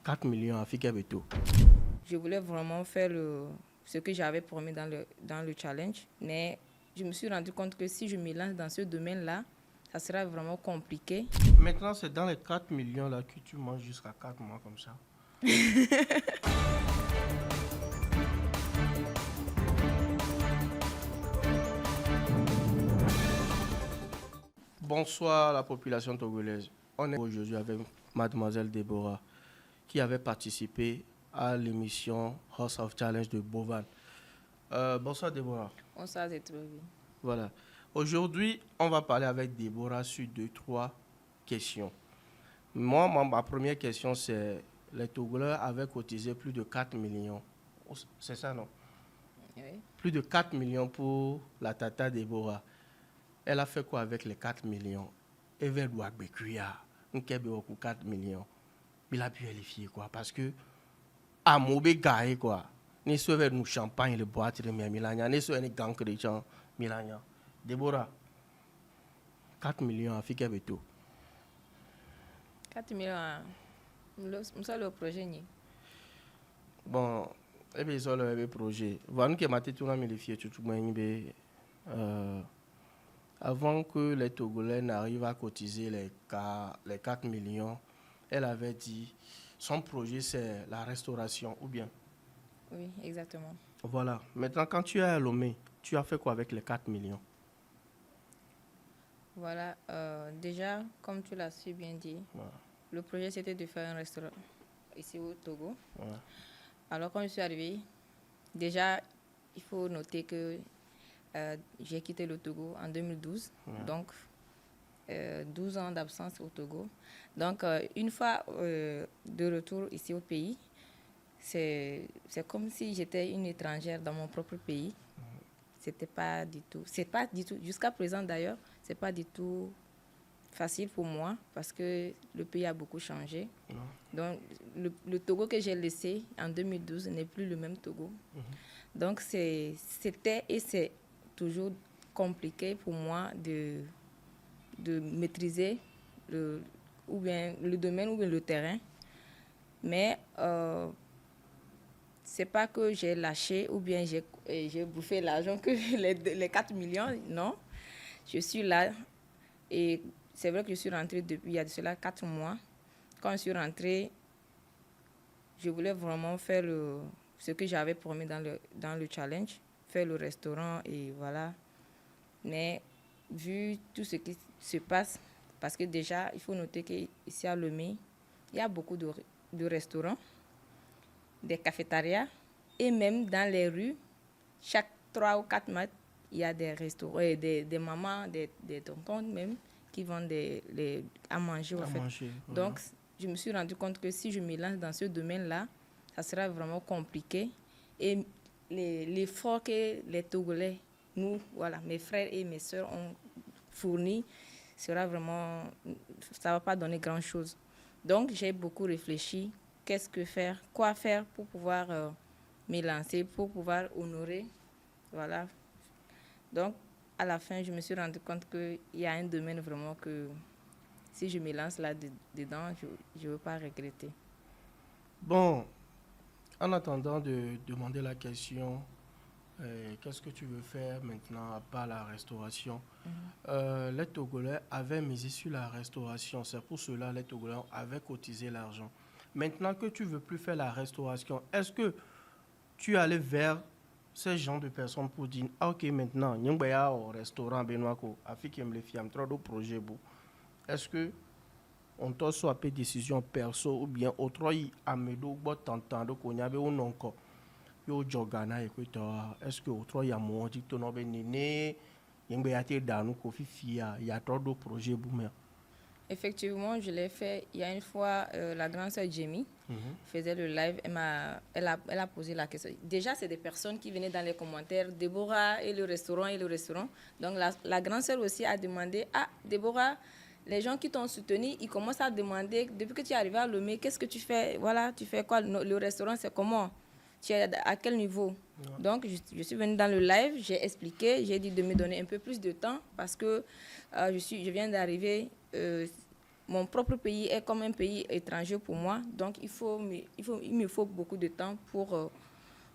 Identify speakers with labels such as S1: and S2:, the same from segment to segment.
S1: 4 millions à Fikebeto.
S2: Je voulais vraiment faire ce que j'avais promis dans le challenge, mais je me suis rendu compte que si je me lance dans ce domaine-là, ça sera vraiment compliqué.
S1: Maintenant, c'est dans les 4 millions là que tu manges jusqu'à 4 mois comme ça. Bonsoir la population togolaise. On est aujourd'hui avec mademoiselle Déborah qui avait participé à l'émission House of Challenge de Bovan. Bonsoir Déborah.
S2: Bonsoir, c'est trop bien.
S1: Voilà. Aujourd'hui, on va parler avec Déborah sur 2-3 questions. Moi, ma première question, c'est les Togolais avaient cotisé plus de 4 millions. C'est ça, non?
S2: Oui.
S1: Plus de 4 millions pour la tata Déborah. Elle a fait quoi avec les 4 millions? Elle veut doit bécuya. On kebe oku 4 millions. Il a pu qualifier quoi? Parce que à Mobé gaé quoi. Ni sauver nous champagne le boîte de Milania, ni sauver les gangs de gens Milania. Déborah, 4 millions à Fika Beto.
S2: 4 millions, c'est le projet.
S1: Bon, et bien, ça, le projet. Voilà, nous avons tout le filles, tout le monde. Avant que les Togolais n'arrivent à cotiser les 4 millions, elle avait dit son projet c'est la restauration, ou bien?
S2: Oui, exactement.
S1: Voilà. Maintenant, quand tu es à Lomé, tu as fait quoi avec les 4 millions?
S2: Voilà, déjà, comme tu l'as si bien dit,
S1: Voilà.
S2: le projet c'était de faire un restaurant ici au Togo.
S1: Voilà.
S2: Alors, quand je suis arrivée, déjà, il faut noter que j'ai quitté le Togo en 2012,
S1: Voilà.
S2: donc 12 ans d'absence au Togo. Donc, une fois de retour ici au pays, c'est comme si j'étais une étrangère dans mon propre pays. C'est pas du tout, jusqu'à présent d'ailleurs, c'est pas du tout facile pour moi parce que le pays a beaucoup changé.
S1: Non.
S2: Donc, le Togo que j'ai laissé en 2012 n'est plus le même Togo. Donc, c'était et c'est toujours compliqué pour moi de maîtriser ou bien le domaine ou bien le terrain. Mais c'est pas que j'ai lâché ou bien j'ai bouffé l'argent que les 4 millions, non. Je suis là et c'est vrai que je suis rentrée depuis il y a de cela 4 mois. Quand je suis rentrée, je voulais vraiment faire ce que j'avais promis dans le challenge, faire le restaurant et voilà. Mais vu tout ce qui se passe, parce que déjà, il faut noter qu'ici à Lomé, il y a beaucoup de restaurants, des cafétérias, et même dans les rues, chaque 3 ou 4 mètres, il y a des restaurants, des mamans, des tontons même, qui vendent à manger.
S1: Voilà.
S2: Donc, je me suis rendu compte que si je me lance dans ce domaine-là, ça sera vraiment compliqué. Et l'effort que les Togolais, nous, voilà, mes frères et mes soeurs ont fourni, ça va pas donner grand-chose. Donc, j'ai beaucoup réfléchi, quoi faire pour pouvoir me lancer, pour pouvoir honorer, voilà. Donc, à la fin, je me suis rendu compte qu'il y a un domaine vraiment que si je me lance là-dedans, je ne veux pas regretter.
S1: Bon, en attendant de demander la question, qu'est-ce que tu veux faire maintenant à part la restauration? Les Togolais avaient misé sur la restauration, c'est pour cela que les Togolais avaient cotisé l'argent. Maintenant que tu ne veux plus faire la restauration, est-ce que tu es allé vers ces gens de personnes pour dire ah, ok, maintenant, nous sommes au restaurant Benoît, trop de projets. Est-ce que on t'a soit peu décision perso ou bien autre amedo bo tantando ko nyabe ononko yo jogana ekweta est-ce que autre ya mo dit to no be nene yengbe ya te danu ko fifia ya trop de projets boumer.
S2: Effectivement, je l'ai fait. Il y a une fois, la grande sœur Jamie faisait le live. Elle a posé la question. Déjà, c'est des personnes qui venaient dans les commentaires. Déborah et le restaurant et le restaurant. Donc, la grande sœur aussi a demandé, ah, Déborah, les gens qui t'ont soutenu, ils commencent à demander, depuis que tu es arrivé à Lomé, qu'est-ce que tu fais? Voilà, tu fais quoi? Le restaurant, c'est comment? Tu es à quel niveau? Donc, je suis venue dans le live, j'ai dit de me donner un peu plus de temps parce que je viens d'arriver mon propre pays est comme un pays étranger pour moi. Donc, il me faut beaucoup de temps pour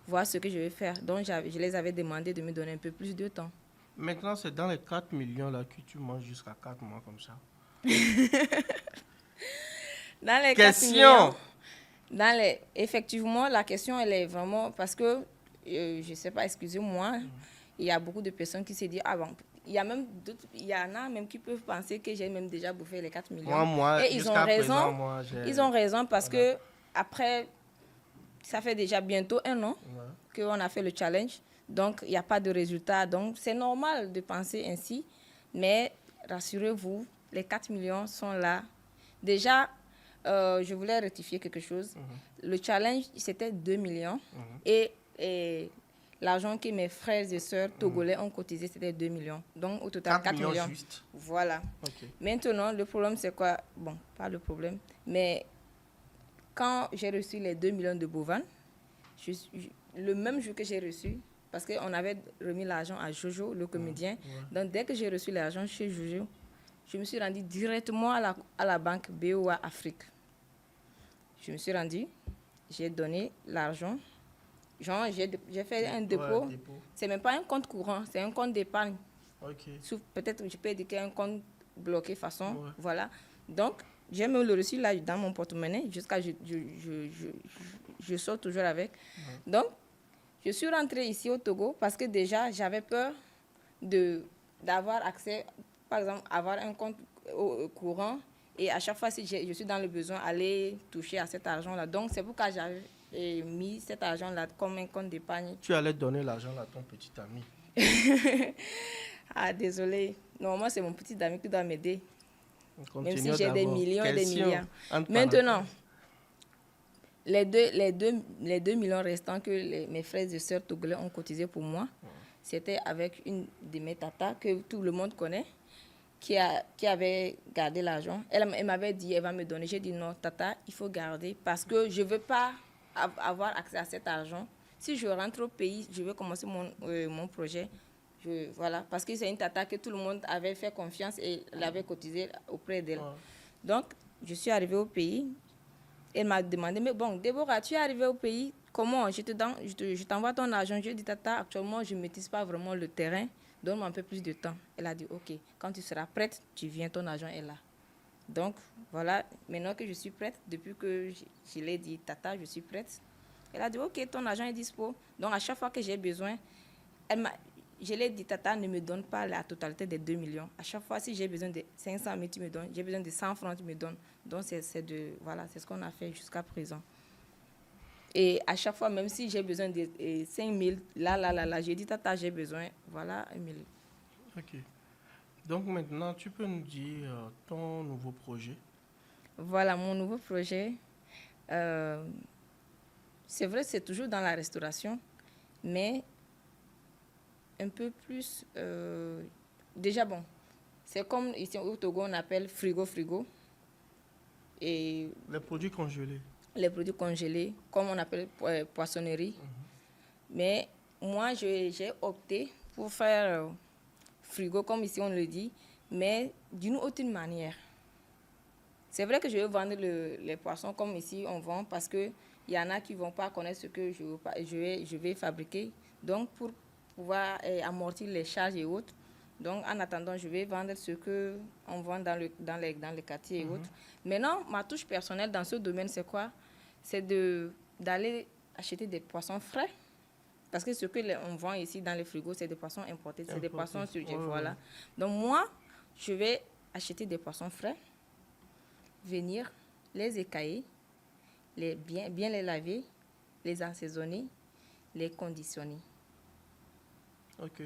S2: voir ce que je vais faire. Donc, je les avais demandé de me donner un peu plus de temps.
S1: Maintenant, c'est dans les 4 millions là que tu manges jusqu'à 4 mois comme ça.
S2: Dans les 4
S1: Question!
S2: millions, effectivement, la question, elle est vraiment... Parce que, je ne sais pas, excusez-moi, il y a beaucoup de personnes qui se disent, ah bon, il y en a même qui peuvent penser que j'ai même déjà bouffé les 4 millions.
S1: Moi,
S2: Et ils ont raison. Ils ont raison parce que après, ça fait déjà bientôt 1 an qu'on a fait le challenge. Donc, il n'y a pas de résultat. Donc, c'est normal de penser ainsi. Mais rassurez-vous, les 4 millions sont là. Déjà, je voulais rectifier quelque chose. Le challenge, c'était 2 millions. Et l'argent que mes frères et sœurs togolais ont cotisé, c'était 2 millions. Donc, au total, 4 millions.
S1: Juste.
S2: Voilà.
S1: Okay.
S2: Maintenant, le problème, c'est quoi? Bon, pas le problème. Mais quand j'ai reçu les 2 millions de bovins, le même jour que j'ai reçu, parce qu'on avait remis l'argent à Jojo, le comédien. Donc, dès que j'ai reçu l'argent chez Jojo, je me suis rendue directement à la banque BOA Afrique. Je me suis rendue, j'ai donné l'argent. Genre, j'ai fait un dépôt. C'est même pas un compte courant, c'est un compte d'épargne.
S1: Okay.
S2: Peut-être je peux indiquer un compte bloqué façon. Voilà. Donc, j'ai même le reçu là dans mon porte-monnaie jusqu'à je sors toujours avec. Donc, je suis rentrée ici au Togo parce que déjà, j'avais peur d'avoir accès, par exemple, avoir un compte courant et à chaque fois, si je suis dans le besoin, aller toucher à cet argent-là. Donc, c'est pourquoi j'avais mis cet argent-là comme un compte d'épargne.
S1: Tu allais donner l'argent à ton petit ami.
S2: Ah, désolé. Normalement, c'est mon petit ami qui doit m'aider. Même si j'ai des millions et des milliards. Maintenant, les 2 millions restants que mes frères et sœurs togolais ont cotisé pour moi, c'était avec une de mes tatas que tout le monde connaît, qui avait gardé l'argent. Elle m'avait dit, elle va me donner. J'ai dit non, tata, il faut garder parce que je ne veux pas avoir accès à cet argent. Si je rentre au pays, je veux commencer mon projet. Voilà, parce que c'est une tata que tout le monde avait fait confiance et l'avait cotisé auprès d'elle. Donc, je suis arrivée au pays. Elle m'a demandé, mais bon, Déborah, tu es arrivée au pays, comment? Je t'envoie ton argent. Je lui ai dit, tata, actuellement, je ne maîtrise pas vraiment le terrain. Donne-moi un peu plus de temps. Elle a dit, ok, quand tu seras prête, tu viens, ton argent est là. Donc, voilà, maintenant que je suis prête, depuis que je l'ai dit, tata, je suis prête. Elle a dit, ok, ton argent est dispo. Donc, à chaque fois que j'ai besoin, je l'ai dit, tata, ne me donne pas la totalité des 2 millions. À chaque fois, si j'ai besoin de 500 000, tu me donnes. J'ai besoin de 100 francs, tu me donnes. Donc, c'est ce qu'on a fait jusqu'à présent. Et à chaque fois, même si j'ai besoin de 5 000, là, j'ai dit, tata, j'ai besoin, voilà, 1 000.
S1: Ok. Donc, maintenant, tu peux nous dire ton nouveau projet?
S2: Voilà, mon nouveau projet. C'est vrai, c'est toujours dans la restauration, mais un peu plus... déjà, bon, c'est comme ici au Togo, on appelle frigo. Et
S1: les produits congelés.
S2: Les produits congelés, comme on appelle poissonnerie. Mais moi, j'ai opté pour faire frigo, comme ici on le dit, mais d'une autre manière. C'est vrai que je vais vendre les poissons comme ici on vend, parce qu'il y en a qui ne vont pas connaître ce que je vais fabriquer. Donc, pour pouvoir amortir les charges et autres. Donc, en attendant, je vais vendre ce qu'on vend dans les quartiers et autres. Maintenant, ma touche personnelle dans ce domaine, c'est quoi? C'est d'aller acheter des poissons frais. Parce que ce qu'on vend ici dans les frigos, c'est des poissons importés. C'est des poissons surgelés, voilà. Donc, moi, je vais acheter des poissons frais, venir les écailler, bien les laver, les assaisonner, les conditionner.
S1: Ok.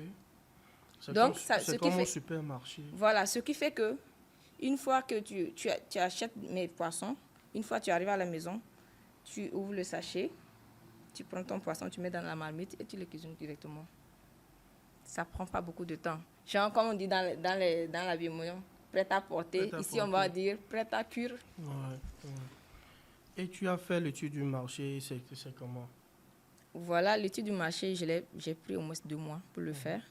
S2: Donc,
S1: c'est comme au supermarché.
S2: Voilà, ce qui fait que une fois que tu achètes mes poissons, une fois que tu arrives à la maison, tu ouvres le sachet, tu prends ton poisson, tu mets dans la marmite et tu le cuisines directement. Ça ne prend pas beaucoup de temps. Genre, comme on dit dans la biomonion, prêt à porter. Ici, on va dire prêt à cuire.
S1: Ouais. Et tu as fait l'étude du marché, c'est comment?
S2: Voilà, l'étude du marché, j'ai pris au moins 2 mois pour le faire.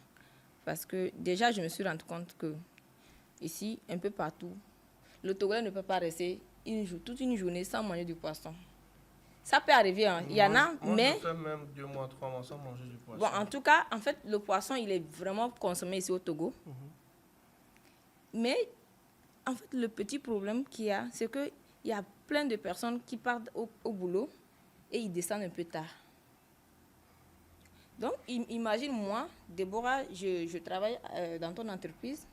S2: Parce que déjà, je me suis rendu compte que ici, un peu partout, Le Togolais ne peut pas rester toute une journée sans manger du poisson. Ça peut arriver, hein. Il y en a, mais...
S1: je fais même 2 mois, 3 mois sans manger du poisson.
S2: Bon, en tout cas, en fait, le poisson, il est vraiment consommé ici au Togo. Mais, en fait, le petit problème qu'il y a, c'est qu'il y a plein de personnes qui partent au boulot et ils descendent un peu tard. Donc, imagine moi, Déborah, je travaille dans ton entreprise.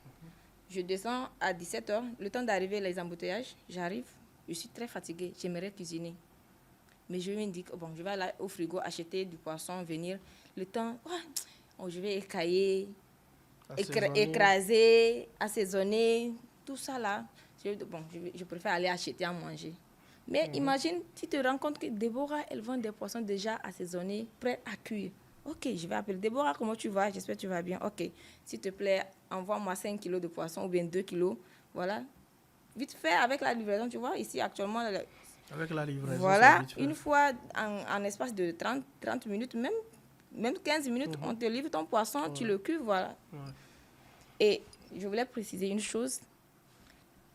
S2: Je descends à 17h. Le temps d'arriver, les embouteillages, j'arrive. Je suis très fatiguée. J'aimerais cuisiner. Mais je me dis que bon, je vais aller au frigo acheter du poisson, venir. Le temps, je vais écailler, écraser, assaisonner, tout ça là. Je préfère aller acheter à manger. Mais imagine, tu te rends compte que Déborah, elle vend des poissons déjà assaisonnés, prêts à cuire. Ok, je vais appeler Déborah, comment tu vas? J'espère que tu vas bien. Ok, s'il te plaît, envoie-moi 5 kilos de poisson ou bien 2 kilos. Voilà. Vite fait avec la livraison, tu vois. Ici, actuellement,
S1: avec la livraison,
S2: voilà, une fois en espace de 30 minutes, même 15 minutes, on te livre ton poisson, tu le cuis, voilà. Et je voulais préciser une chose,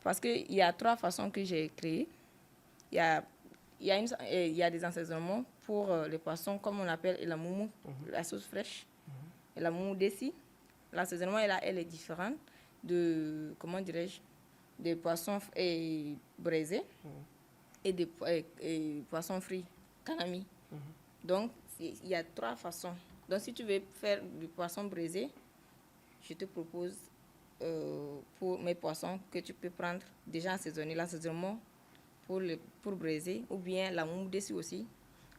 S2: parce qu'il y a 3 façons que j'ai créées. Il y a des assaisonnements pour les poissons, comme on appelle la moumou, la sauce fraîche, et la moumou dessi. L'assaisonnement, elle est différente de, comment dirais-je, des poissons braisés. Et des poissons frits, kanami. Donc, il y a 3 façons. Donc, si tu veux faire du poisson braisé, je te propose pour mes poissons que tu peux prendre déjà assaisonné, l'assaisonnement pour braiser, ou bien la moumou dessi aussi,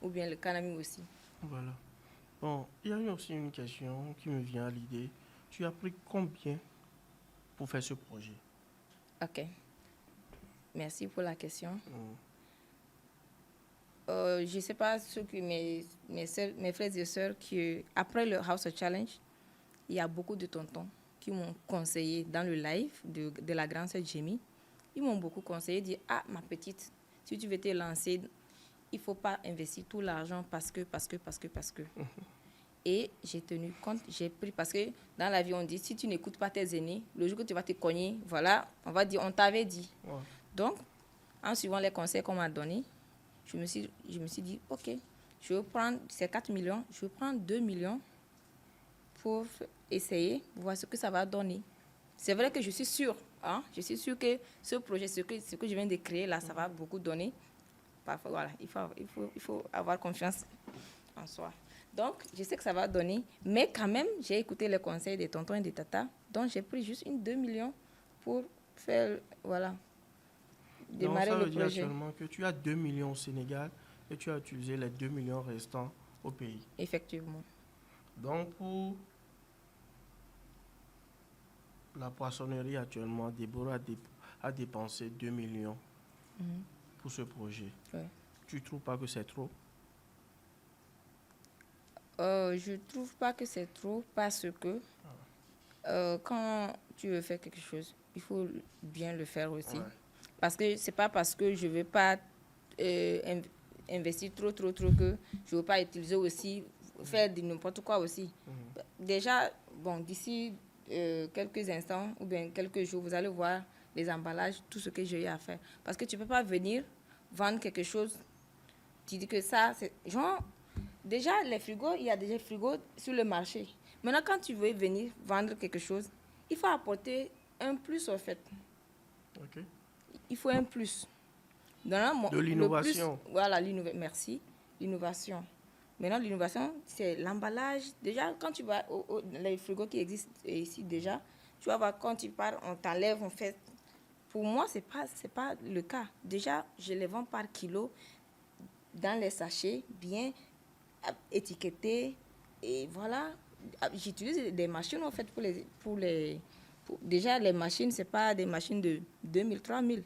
S2: ou bien le kanami aussi.
S1: Voilà. Bon, il y a eu aussi une question qui me vient à l'idée. Tu as pris combien pour faire ce projet?
S2: Ok. Merci pour la question. Je ne sais pas ce que mes frères et sœurs, après le House of Challenge, il y a beaucoup de tontons qui m'ont conseillé dans le live de la grande sœur Jamie. Ils m'ont beaucoup conseillé, dit ma petite, si tu veux te lancer, il ne faut pas investir tout l'argent parce que. Et j'ai tenu compte, j'ai pris, parce que dans la vie, on dit, si tu n'écoutes pas tes aînés, le jour que tu vas te cogner, voilà, on va dire, on t'avait dit. Donc, en suivant les conseils qu'on m'a donnés, je me suis dit, ok, je vais prendre ces 4 millions, je vais prendre 2 millions pour essayer, voir ce que ça va donner. C'est vrai que je suis sûre, je suis sûre que ce projet, ce que je viens de créer là, ça va beaucoup donner. Parfois, voilà, il faut avoir confiance en soi. Donc, je sais que ça va donner, mais quand même, j'ai écouté les conseils des tontons et des tatas, donc j'ai pris juste 2 millions pour faire, voilà, démarrer le projet.
S1: Donc, ça veut dire seulement que tu as 2 millions au Sénégal et tu as utilisé les 2 millions restants au pays.
S2: Effectivement.
S1: Donc, pour la poissonnerie actuellement, Déborah a dépensé 2 millions pour ce projet.
S2: Ouais.
S1: Tu ne trouves pas que c'est trop?
S2: Je ne trouve pas que c'est trop parce que quand tu veux faire quelque chose, il faut bien le faire aussi. Ouais. Parce que ce n'est pas parce que je ne veux pas investir trop que je ne veux pas utiliser aussi, faire de n'importe quoi aussi. Déjà, bon, d'ici quelques instants ou bien quelques jours, vous allez voir les emballages, tout ce que j'ai eu à faire. Parce que tu ne peux pas venir vendre quelque chose, tu dis que ça, c'est genre... Déjà, les frigos, il y a déjà des frigos sur le marché. Maintenant, quand tu veux venir vendre quelque chose, il faut apporter un plus, en fait.
S1: Ok.
S2: Il faut un plus.
S1: De l'innovation.
S2: Voilà, merci. L'innovation. Maintenant, l'innovation, c'est l'emballage. Déjà, quand tu vas les frigos qui existent ici déjà, tu vas voir, quand tu pars, on t'enlève, on fait... Pour moi, c'est pas le cas. Déjà, je les vends par kilo dans les sachets, bien étiqueté, et voilà. J'utilise des machines en fait déjà les machines, c'est pas des machines de 2000 3000,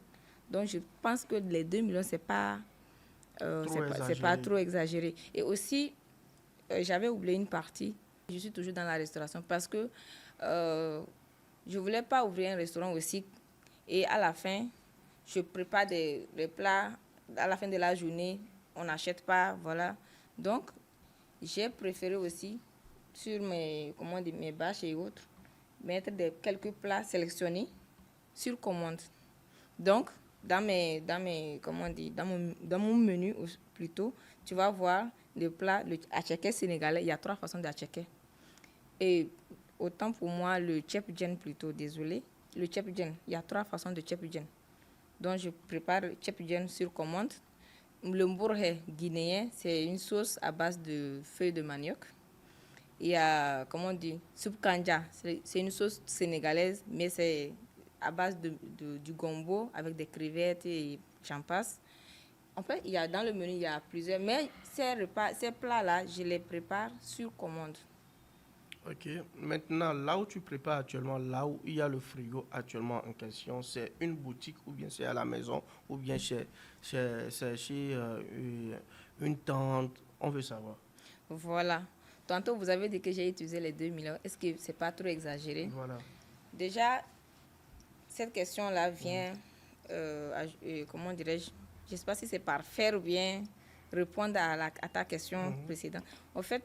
S2: donc je pense que les 2 millions c'est pas trop exagéré. Et aussi j'avais oublié une partie, je suis toujours dans la restauration parce que je voulais pas ouvrir un restaurant aussi et à la fin je prépare des plats, à la fin de la journée on n'achète pas, voilà. Donc j'ai préféré aussi, sur mes bâches et autres, mettre quelques plats sélectionnés sur commande Donc, comment on dit, dans mon menu plutôt, tu vas voir le plat, le attiéké sénégalais. Il y a 3 façons d'attiéké. Et autant pour moi, le tchèp-djen plutôt, désolé. Le tchèp-djen, il y a 3 façons de tchèp-djen. Donc, je prépare le tchèp-djen sur commande. Le mbourhé guinéen, c'est une sauce à base de feuilles de manioc. Il y a, comment on dit, soupe kanja. C'est une sauce sénégalaise, mais c'est à base du gombo avec des crevettes et j'en passe. En fait, dans le menu, il y a plusieurs. Mais ces plats-là, je les prépare sur commande.
S1: Ok. Maintenant, là où tu prépares actuellement, là où il y a le frigo actuellement en question, c'est une boutique ou bien c'est à la maison ou bien c'est chez une tante. On veut savoir.
S2: Voilà. Tantôt, vous avez dit que j'ai utilisé les 2 millions. Est-ce que c'est pas trop exagéré?
S1: Voilà.
S2: Déjà, cette question-là vient, comment dirais-je, je ne sais pas si c'est par faire ou bien répondre à ta question précédente. En fait,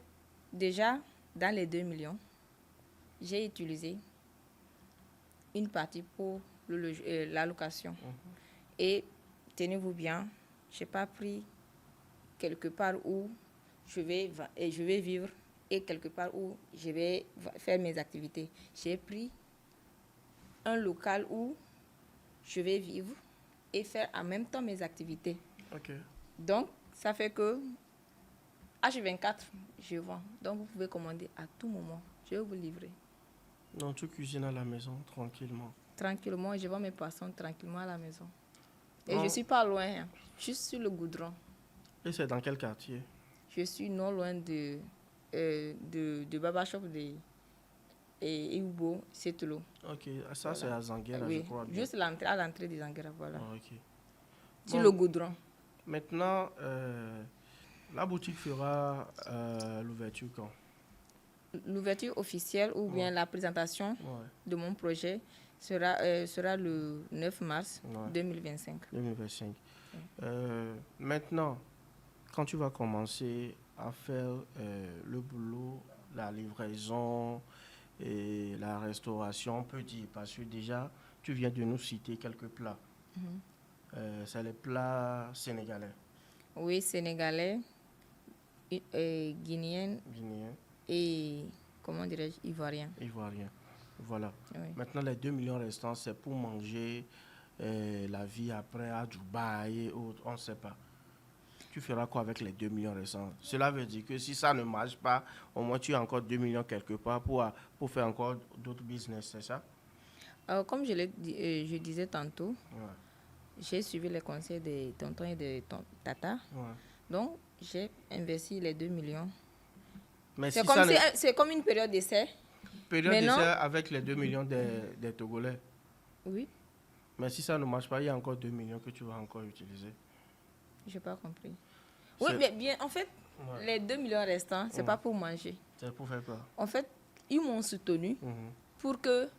S2: déjà, dans les 2 millions, j'ai utilisé une partie pour la location. Et tenez-vous bien, je n'ai pas pris quelque part où je vais vivre et quelque part où je vais faire mes activités. J'ai pris un local où je vais vivre et faire en même temps mes activités.
S1: Okay.
S2: Donc, ça fait que H24, je vends. Donc, vous pouvez commander à tout moment. Je vais vous livrer.
S1: Donc, tu cuisines à la maison tranquillement?
S2: Tranquillement, je vends mes poissons tranquillement à la maison. Et je ne suis pas loin, hein, juste sur le goudron.
S1: Et c'est dans quel quartier?
S2: Je suis non loin de Baba Shop et Iubo, c'est l'eau.
S1: Ok, ça
S2: voilà.
S1: C'est à Zanguera,
S2: oui.
S1: Je crois bien.
S2: Juste à l'entrée de Zanguera, voilà.
S1: Ok.
S2: Sur le goudron.
S1: Maintenant, la boutique fera l'ouverture quand?
S2: L'ouverture officielle ou bien la présentation de mon projet sera le 9 mars 2025.
S1: 2025. Maintenant, quand tu vas commencer à faire le boulot, la livraison et la restauration, on peut dire, parce que déjà, tu viens de nous citer quelques plats. C'est les plats sénégalais.
S2: Oui, sénégalais, guinéen et, comment dirais-je, ivoirien.
S1: Ivoirien, voilà.
S2: Oui.
S1: Maintenant, les 2 millions restants, c'est pour manger la vie après à Dubaï et autres, on ne sait pas. Tu feras quoi avec les 2 millions restants? Cela veut dire que si ça ne marche pas, au moins tu as encore 2 millions quelque part pour faire encore d'autres business, c'est ça?
S2: Comme je disais tantôt, j'ai suivi les conseils de tonton et de tata. Donc, j'ai investi les 2 millions. Mais c'est comme une période d'essai.
S1: Période d'essai avec les 2 millions des Togolais?
S2: Oui.
S1: Mais si ça ne marche pas, il y a encore 2 millions que tu vas encore utiliser.
S2: Je n'ai pas compris. Oui, mais bien, en fait, les 2 millions restants, ce n'est pas pour manger.
S1: C'est pour faire quoi?
S2: En fait, ils m'ont soutenu pour que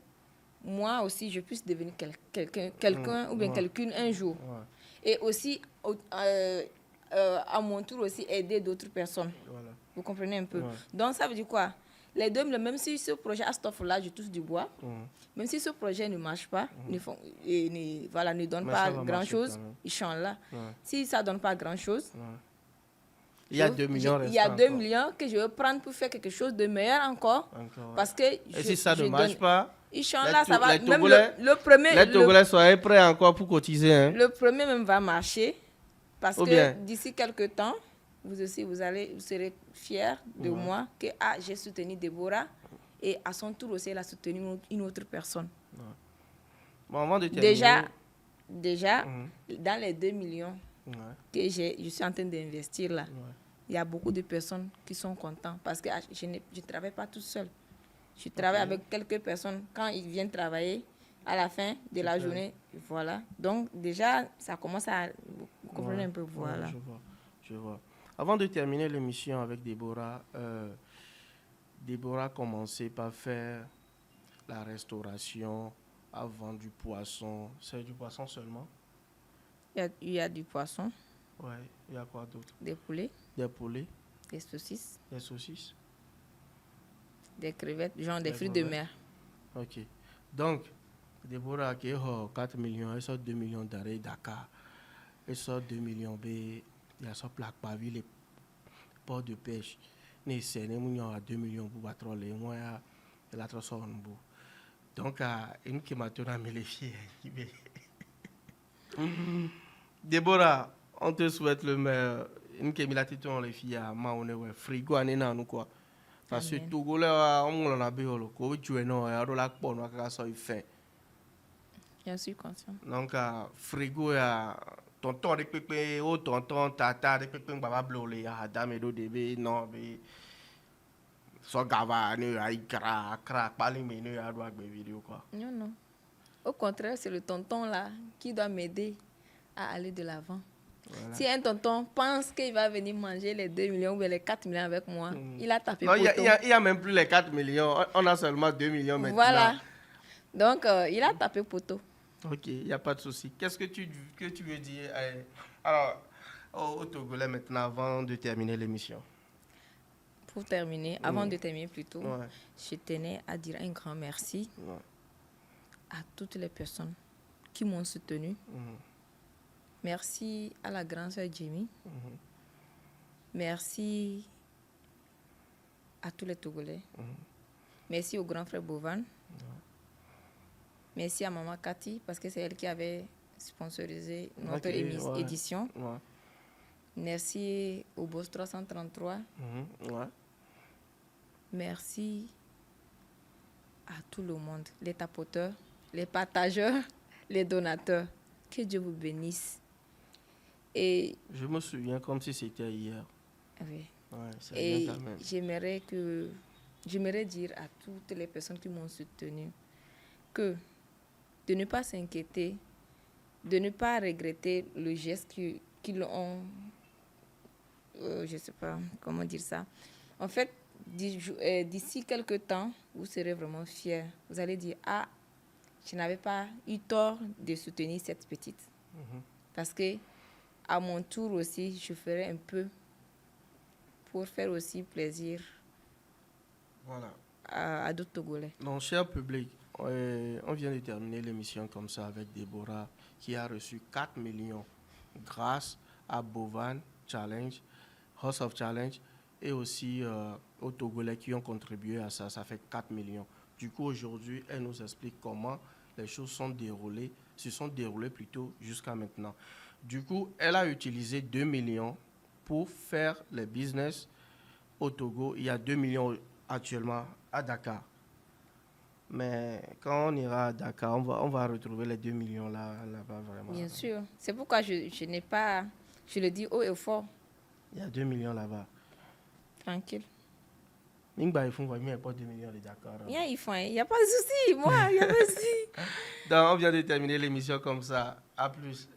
S2: moi aussi, je puisse devenir quelqu'un ou bien quelqu'une un jour. Et aussi, à mon tour aussi, aider d'autres personnes. Voilà. Vous comprenez un peu? Donc, ça veut dire quoi? Les 2 millions, même si ce projet à ce offre-là, je touche du bois, même si ce projet ne marche pas, ne donne pas grand-chose, ils chantent là. Si ça ne donne pas grand-chose,
S1: il y a 2 millions
S2: il y a 2 millions que je vais prendre pour faire quelque chose de meilleur encore. Parce que
S1: et si ça ne marche pas,
S2: ils chantent là, ça va.
S1: Même le premier. Les Togolais soient prêts encore pour cotiser. Hein.
S2: Le premier même va marcher. Parce que d'ici quelques temps, vous aussi, vous serez fiers de moi que j'ai soutenu Déborah et à son tour aussi, elle a soutenu une autre personne.
S1: Bon, avant de terminer,
S2: déjà dans les 2 millions que je suis en train d'investir là, il y a beaucoup de personnes qui sont contentes parce que je ne travaille pas toute seule. Je travaille avec quelques personnes. Quand ils viennent travailler, à la fin de la journée, voilà. Donc, déjà, ça commence à... Vous comprenez un peu, voilà.
S1: Je vois. Avant de terminer l'émission avec Déborah, Déborah a commencé par faire la restauration, à vendre du poisson. C'est du poisson seulement?
S2: Il y a du poisson.
S1: Oui, il y a quoi d'autre?
S2: Des poulets.
S1: Des poulets.
S2: Des saucisses.
S1: Des saucisses.
S2: Des crevettes, genre des fruits de mer.
S1: Ok. Donc, Déborah, qui a 4 millions, elle sort 2 millions d'arrêt Dakar. Elle sort 2 millions B. Il y a son plaque par ville, les ports de pêche. Né, c'est à 2 millions pour battre les moyens. Elle a trop son bout. Donc, une qui m'a tourné à me les filles. Déborah, on te souhaite le meilleur. Une qui m'a tourné les filles à Maone, frigo, à Nena, nous quoi. Parce que tout le monde on a bien le coup, tu es non, et alors là, pour nous, ça il fait.
S2: Je suis conscient.
S1: Donc, frigo, tonton de pépé, oh tonton, tata de pépé, baba blolé, dame do débé, non, mais. So gava, ne a cra, parler, mais ne a droit de vidéo quoi.
S2: Non, non. Au contraire, c'est le tonton là qui doit m'aider à aller de l'avant. Voilà. Si un tonton pense qu'il va venir manger les 2 millions ou les 4 millions avec moi, il a tapé poteau.
S1: Il n'y a même plus les 4 millions, on a seulement 2 millions maintenant.
S2: Voilà. Donc, il a tapé poteau.
S1: Ok, il n'y a pas de souci. Qu'est-ce que tu veux dire alors, au Togolais maintenant, avant de terminer l'émission?
S2: Pour terminer, avant de terminer plutôt, je tenais à dire un grand merci à toutes les personnes qui m'ont soutenu. Merci à la grande sœur Jamie. Merci à tous les Togolais. Merci au grand frère Bovan. Merci à maman Cathy, parce que c'est elle qui avait sponsorisé notre édition. Merci au Boss 333. Merci à tout le monde, les tapoteurs, les partageurs, les donateurs. Que Dieu vous bénisse. Et
S1: je me souviens comme si c'était hier.
S2: Oui.
S1: Ouais,
S2: et j'aimerais dire à toutes les personnes qui m'ont soutenu que de ne pas s'inquiéter, de ne pas regretter le geste qu'ils ont, je ne sais pas comment dire ça. En fait, d'ici quelques temps, vous serez vraiment fiers. Vous allez dire, ah, je n'avais pas eu tort de soutenir cette petite. Parce que à mon tour aussi, je ferai un peu pour faire aussi plaisir à d'autres Togolais.
S1: Donc, cher public, on vient de terminer l'émission comme ça avec Déborah qui a reçu 4 millions grâce à Bovan Challenge, House of Challenge et aussi aux Togolais qui ont contribué à ça. Ça fait 4 millions. Du coup, aujourd'hui, elle nous explique comment les choses se sont déroulées plutôt jusqu'à maintenant. Du coup, elle a utilisé 2 millions pour faire les business au Togo. Il y a 2 millions actuellement à Dakar. Mais quand on ira à Dakar, on va retrouver les 2 millions là-bas vraiment.
S2: Bien sûr. C'est pourquoi je n'ai pas... Je le dis haut et fort.
S1: Il y a 2 millions là-bas.
S2: Tranquille.
S1: Ils font pas 2 millions de Dakar.
S2: Il n'y a pas de souci. Moi, il n'y a pas de souci.
S1: Donc, on vient de terminer l'émission comme ça. À plus.